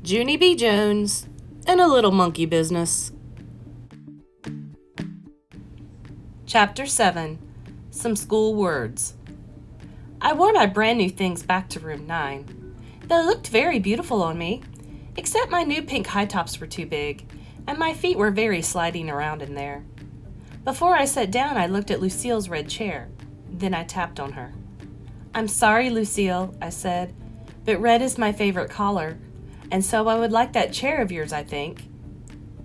Junie B. Jones, and a little monkey business. Chapter 7. Some School Words. I wore my brand new things back to room 9. They looked very beautiful on me, except my new pink high tops were too big, and my feet were very sliding around in there. Before I sat down, I looked at Lucille's red chair. Then I tapped on her. "I'm sorry, Lucille," I said, "but red is my favorite color, and so I would like that chair of yours, I think."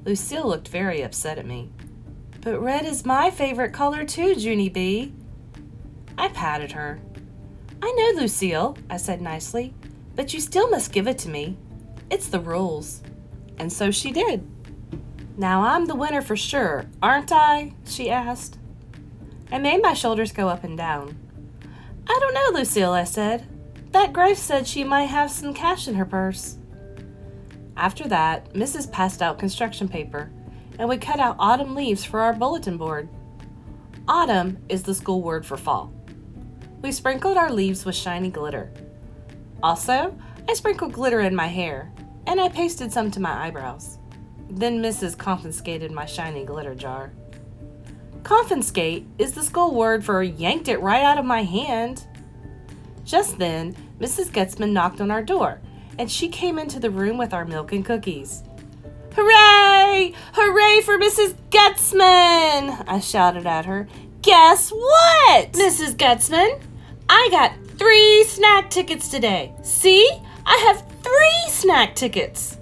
Lucille looked very upset at me. "But red is my favorite color too, Junie B." I patted her. "I know, Lucille," I said nicely, "but you still must give it to me. It's the rules." And so she did. "Now I'm the winner for sure, aren't I?" she asked. I made my shoulders go up and down. "I don't know, Lucille," I said. "That Grace said she might have some cash in her purse." After that, Mrs. passed out construction paper, and we cut out autumn leaves for our bulletin board. Autumn is the school word for fall. We sprinkled our leaves with shiny glitter. Also, I sprinkled glitter in my hair, and I pasted some to my eyebrows. Then Mrs. confiscated my shiny glitter jar. Confiscate is the school word for yanked it right out of my hand. Just then, Mrs. Getzman knocked on our door, and she came into the room with our milk and cookies. "Hooray! Hooray for Mrs. Getzman!" I shouted at her. "Guess what, Mrs. Getzman? I got 3 snack tickets today. See? I have 3 snack tickets."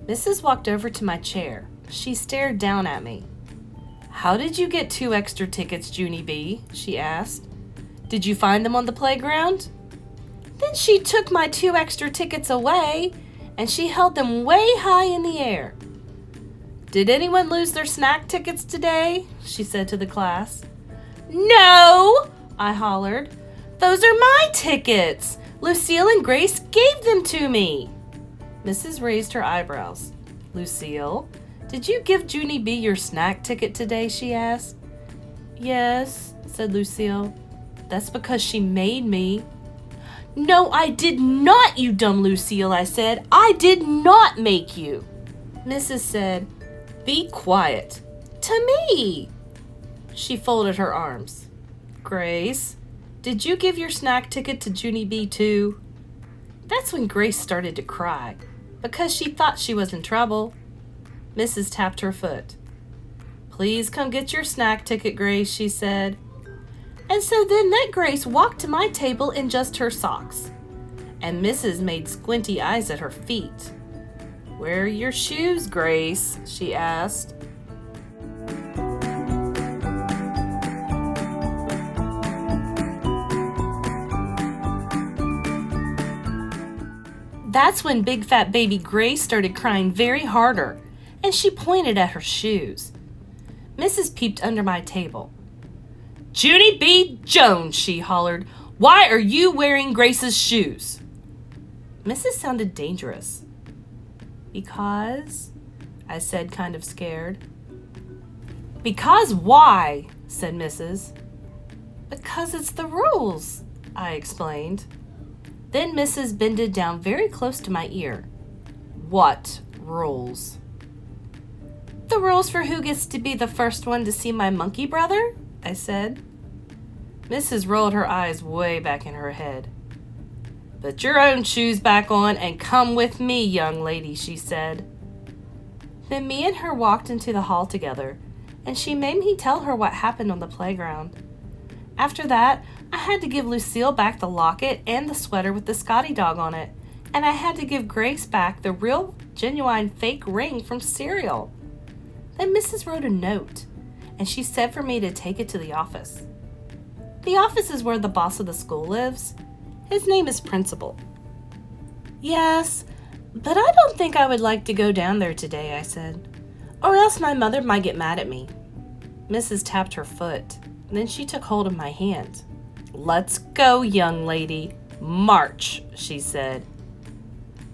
Mrs. walked over to my chair. She stared down at me. "How did you get 2 extra tickets, Junie B?" she asked. "Did you find them on the playground?" Then she took my 2 extra tickets away, and she held them way high in the air. "Did anyone lose their snack tickets today?" she said to the class. "No!" I hollered. "Those are my tickets. Lucille and Grace gave them to me." Mrs. raised her eyebrows. "Lucille, did you give Junie B your snack ticket today?" she asked. "Yes," said Lucille. "That's because she made me." "No, I did not, you dumb Lucille," I said. "I did not make you." Mrs. said, "Be quiet." "To me." She folded her arms. "Grace, did you give your snack ticket to Junie B too?" That's when Grace started to cry, because she thought she was in trouble. Mrs. tapped her foot. "Please come get your snack ticket, Grace," she said. And so then that Grace walked to my table in just her socks. And Mrs. made squinty eyes at her feet. "Where are your shoes, Grace?" she asked. That's when big fat baby Grace started crying very harder, and she pointed at her shoes. Mrs. peeped under my table. "Junie B. Jones," she hollered, "why are you wearing Grace's shoes?" Mrs. sounded dangerous. "Because," I said, kind of scared. "Because why?" said Mrs. "Because it's the rules," I explained. Then Mrs. bended down very close to my ear. "What rules?" "The rules for who gets to be the first one to see my monkey brother," I said. Mrs. rolled her eyes way back in her head. "Put your own shoes back on and come with me, young lady," she said. Then me and her walked into the hall together, and she made me tell her what happened on the playground. After that, I had to give Lucille back the locket and the sweater with the Scotty dog on it, and I had to give Grace back the real, genuine, fake ring from cereal. Then Mrs. wrote a note, and she said for me to take it to the office. The office is where the boss of the school lives. His name is Principal. "Yes, but I don't think I would like to go down there today," I said, "or else my mother might get mad at me." Mrs. tapped her foot. Then she took hold of my hand. "Let's go, young lady. March," she said.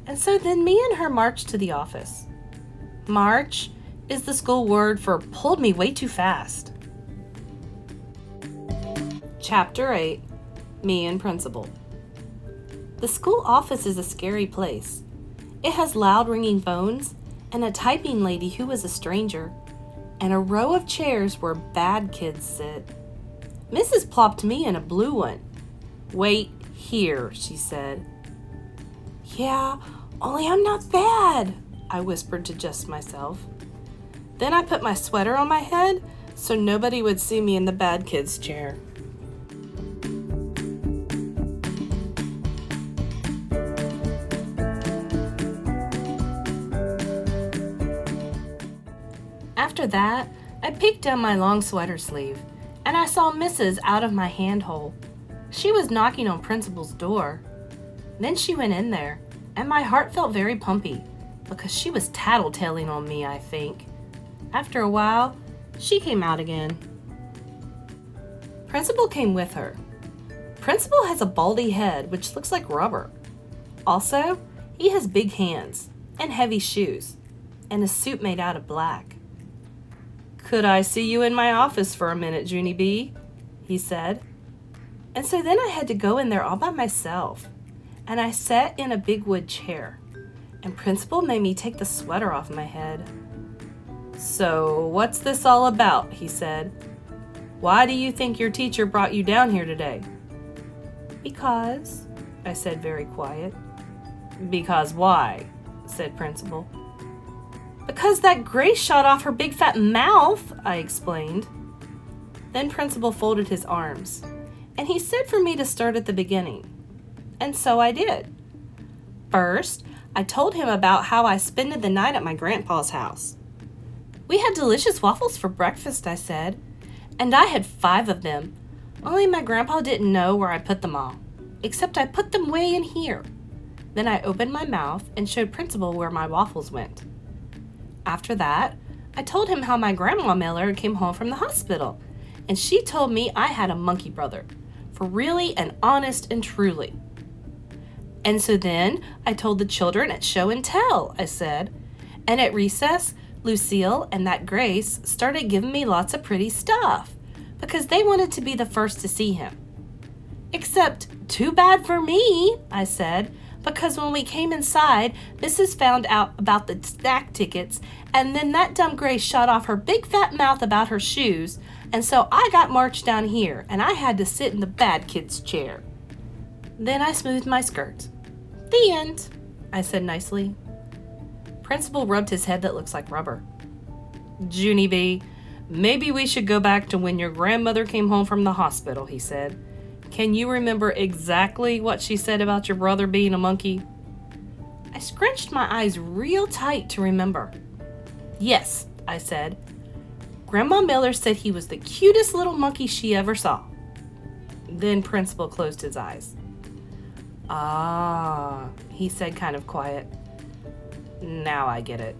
And so then me and her marched to the office. March is the school word for pulled me way too fast. Chapter 8. Me and Principal. The school office is a scary place. It has loud ringing phones and a typing lady who is a stranger, and a row of chairs where bad kids sit. Mrs. plopped me in a blue one. "Wait here," she said. "Yeah, only I'm not bad," I whispered to just myself. Then I put my sweater on my head so nobody would see me in the bad kid's chair. After that, I peeked down my long sweater sleeve, and I saw Mrs. out of my handhole. She was knocking on Principal's door. Then she went in there, and my heart felt very pumpy, because she was tattletaling on me, I think. After a while, she came out again. Principal came with her. Principal has a baldy head, which looks like rubber. Also, he has big hands, and heavy shoes, and a suit made out of black. "Could I see you in my office for a minute, Junie B?" he said. And so then I had to go in there all by myself, and I sat in a big wood chair, and Principal made me take the sweater off my head. "So, what's this all about?" he said. "Why do you think your teacher brought you down here today?" "Because," I said very quiet. "Because why?" said Principal. "Because that Grace shot off her big fat mouth," I explained. Then Principal folded his arms, and he said for me to start at the beginning. And so I did. First, I told him about how I spent the night at my grandpa's house. "We had delicious waffles for breakfast," I said, "and I had 5 of them, only my grandpa didn't know where I put them all, except I put them way in here." Then I opened my mouth and showed Principal where my waffles went. After that, I told him how my grandma Miller came home from the hospital, and she told me I had a monkey brother, for really and honest and truly. "And so then I told the children at show and tell," I said, "and at recess, Lucille and that Grace started giving me lots of pretty stuff, because they wanted to be the first to see him. Except, too bad for me," I said, "because when we came inside, Mrs. found out about the snack tickets, and then that dumb Grace shot off her big fat mouth about her shoes, and so I got marched down here, and I had to sit in the bad kid's chair." Then I smoothed my skirt. "The end," I said nicely. Principal rubbed his head that looks like rubber. "Junie B, maybe we should go back to when your grandmother came home from the hospital," he said. "Can you remember exactly what she said about your brother being a monkey?" I scrunched my eyes real tight to remember. "Yes," I said. "Grandma Miller said he was the cutest little monkey she ever saw." Then Principal closed his eyes. "Ah," he said kind of quiet. "Now I get it."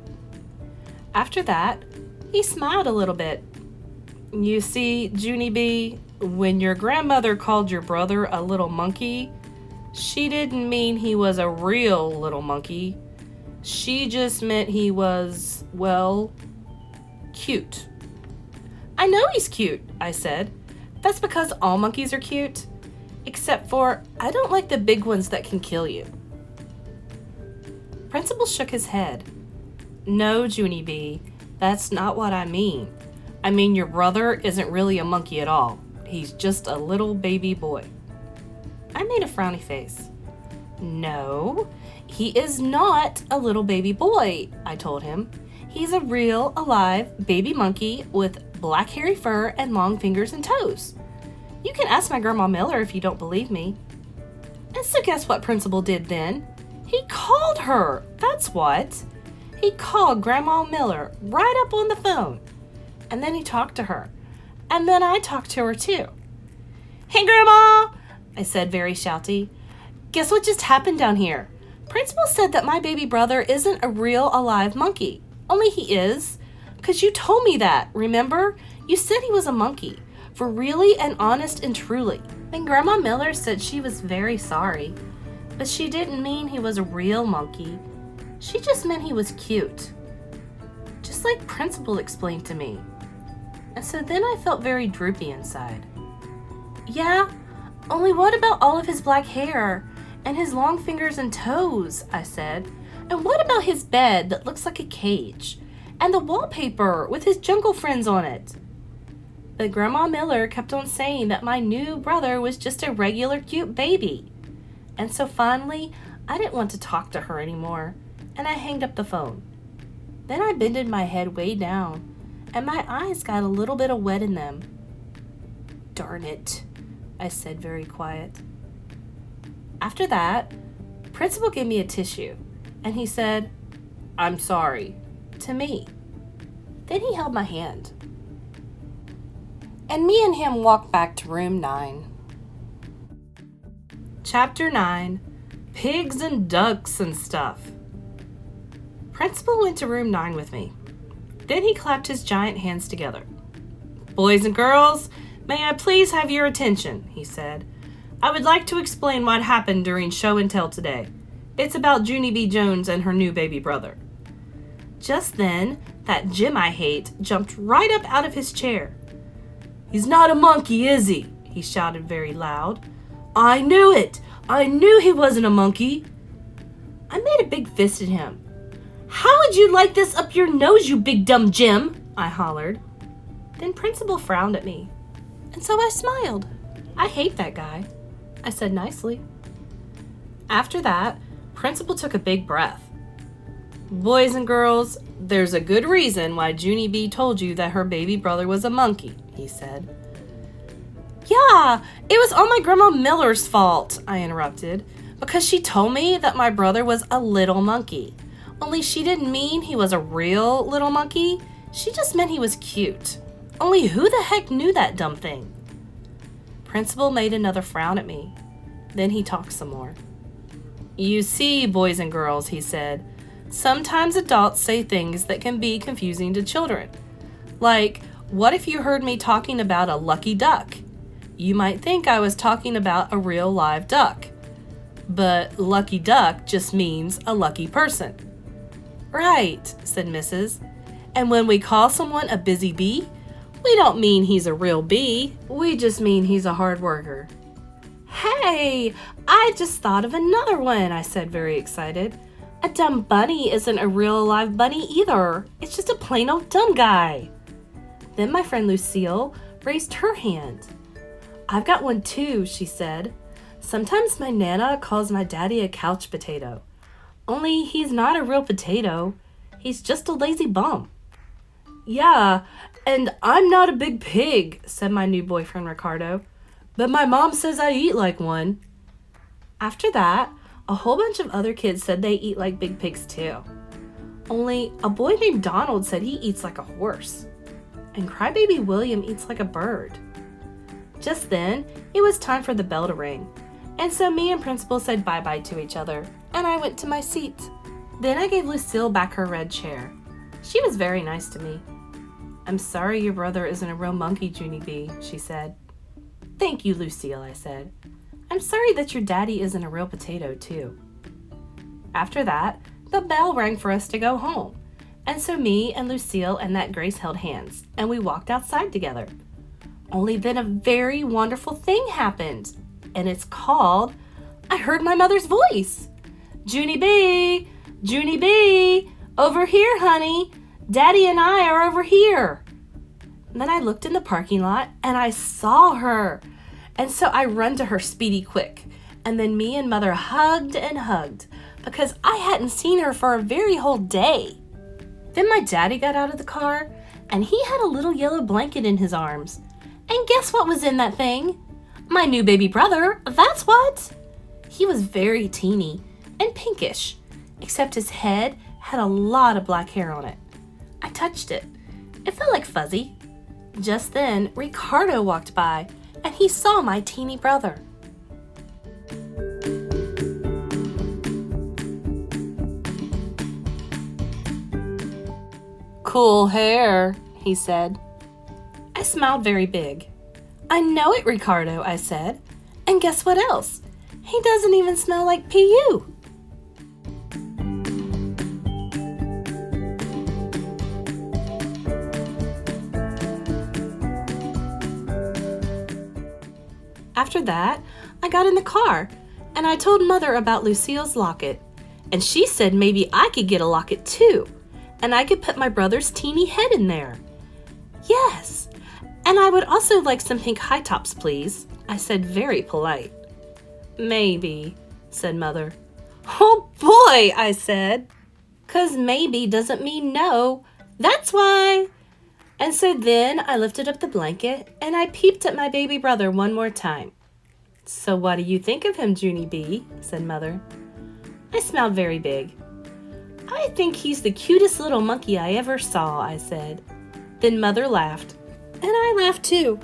After that, he smiled a little bit. "You see, Junie B, when your grandmother called your brother a little monkey, she didn't mean he was a real little monkey. She just meant he was, well, cute." "I know he's cute," I said. "That's because all monkeys are cute. Except for, I don't like the big ones that can kill you." Principal shook his head. "No, Junie B, that's not what I mean. I mean your brother isn't really a monkey at all. He's just a little baby boy." I made a frowny face. "No, he is not a little baby boy," I told him. "He's a real, alive baby monkey with black hairy fur and long fingers and toes. You can ask my grandma Miller if you don't believe me." And so guess what Principal did then? He called her, that's what. He called Grandma Miller right up on the phone. And then he talked to her. And then I talked to her too. "Hey, Grandma," I said very shouty. "Guess what just happened down here? Principal said that my baby brother isn't a real alive monkey. Only he is. 'Cause you told me that, remember? You said he was a monkey. For really and honest and truly." Then Grandma Miller said she was very sorry. But she didn't mean he was a real monkey. She just meant he was cute. Just like Principal explained to me. And so then I felt very droopy inside. "Yeah, only what about all of his black hair and his long fingers and toes?" I said. And what about his bed that looks like a cage? And the wallpaper with his jungle friends on it? But Grandma Miller kept on saying that my new brother was just a regular cute baby. And so finally, I didn't want to talk to her anymore, and I hanged up the phone. Then I bended my head way down, and my eyes got a little bit of wet in them. "Darn it," I said very quiet. After that, Principal gave me a tissue, and he said, "I'm sorry," to me. Then he held my hand. And me and him walked back to room 9. Chapter 9, Pigs and Ducks and Stuff. Principal went to room 9 with me. Then he clapped his giant hands together. "Boys and girls, may I please have your attention," he said. "I would like to explain what happened during show and tell today. It's about Junie B. Jones and her new baby brother." Just then, that Jim I hate jumped right up out of his chair. "He's not a monkey, is he?" he shouted very loud. "I knew it! I knew he wasn't a monkey!" I made a big fist at him. "How would you like this up your nose, you big dumb Jim?" I hollered. Then Principal frowned at me, and so I smiled. "I hate that guy," I said nicely. After that, Principal took a big breath. "Boys and girls, there's a good reason why Junie B told you that her baby brother was a monkey," he said. "Yeah, it was all my Grandma Miller's fault," I interrupted, "because she told me that my brother was a little monkey. Only she didn't mean he was a real little monkey. She just meant he was cute. Only who the heck knew that dumb thing?" Principal made another frown at me. Then he talked some more. "You see, boys and girls," he said, "sometimes adults say things that can be confusing to children. Like, what if you heard me talking about a lucky duck? You might think I was talking about a real live duck. But lucky duck just means a lucky person." "Right," said Mrs. "And when we call someone a busy bee, we don't mean he's a real bee. We just mean he's a hard worker." "Hey, I just thought of another one," I said very excited. "A dumb bunny isn't a real live bunny either. It's just a plain old dumb guy." Then my friend Lucille raised her hand. "I've got one too," she said. "Sometimes my Nana calls my daddy a couch potato. Only he's not a real potato. He's just a lazy bum." "Yeah, and I'm not a big pig," said my new boyfriend Ricardo. "But my mom says I eat like one." After that, a whole bunch of other kids said they eat like big pigs too. Only a boy named Donald said he eats like a horse. And crybaby William eats like a bird. Just then, it was time for the bell to ring. And so me and Principal said bye-bye to each other, and I went to my seat. Then I gave Lucille back her red chair. She was very nice to me. "I'm sorry your brother isn't a real monkey, Junie B," she said. "Thank you, Lucille," I said. "I'm sorry that your daddy isn't a real potato, too." After that, the bell rang for us to go home. And so me and Lucille and that Grace held hands, and we walked outside together. Only then a very wonderful thing happened. And it's called, I heard my mother's voice. "Junie B, Junie B, over here, honey. Daddy and I are over here." And then I looked in the parking lot and I saw her. And so I run to her speedy quick. And then me and Mother hugged and hugged because I hadn't seen her for a very whole day. Then my daddy got out of the car and he had a little yellow blanket in his arms. And guess what was in that thing? My new baby brother, that's what. He was very teeny and pinkish, except his head had a lot of black hair on it. I touched it. It felt like fuzzy. Just then, Ricardo walked by, and he saw my teeny brother. "Cool hair," he said. I smiled very big. "I know it, Ricardo," I said. "And guess what else? He doesn't even smell like PU." After that, I got in the car and I told Mother about Lucille's locket. And she said maybe I could get a locket too, and I could put my brother's teeny head in there. Yes, and I would also like some pink high tops, please, I said, very polite. Maybe, said Mother. Oh boy, I said. 'Cause maybe doesn't mean no. That's why. And so then I lifted up the blanket and I peeped at my baby brother one more time. So what do you think of him, Junie B? Said Mother. I smiled very big. I think he's the cutest little monkey I ever saw, I said. Then Mother laughed, and I laughed too.